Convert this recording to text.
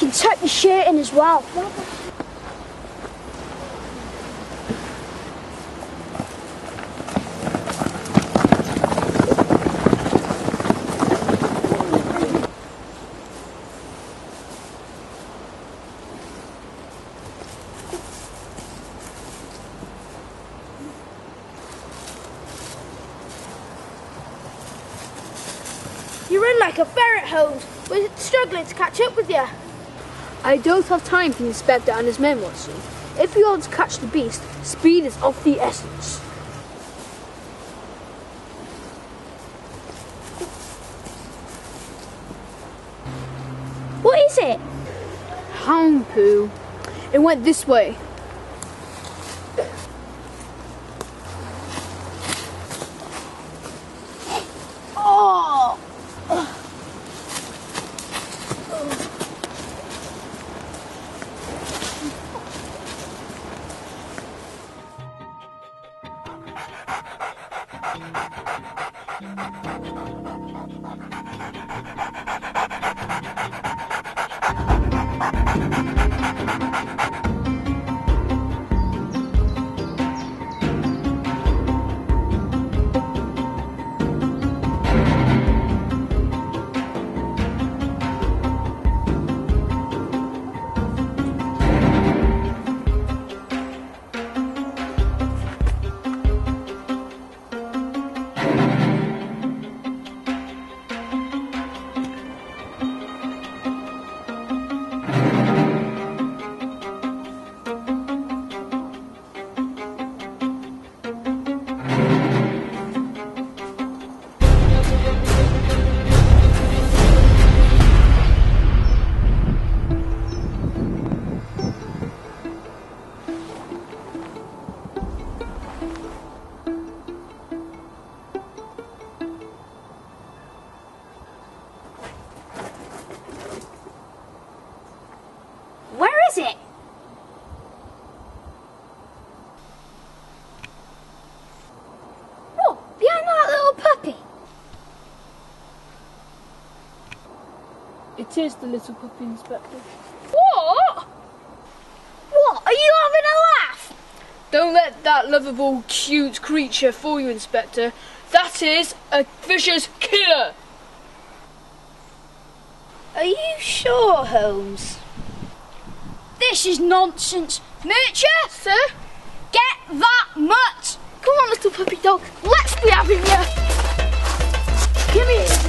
can tuck your shirt in as well. You run like a ferret, Holmes. We're struggling to catch up with you. I don't have time for the inspector and his men, Watson. If we want to catch the beast, speed is of the essence. What is it? Hound poo. It went this way. Oh! Where is it? What? Behind that little puppy? It is the little puppy, Inspector. What? What? Are you having a laugh? Don't let that lovable, cute creature fool you, Inspector. That is a vicious killer. Are you sure, Holmes? This is nonsense. Murcher! Sir? Get that mutt! Come on, little puppy dog. Let's be having you! Give me it.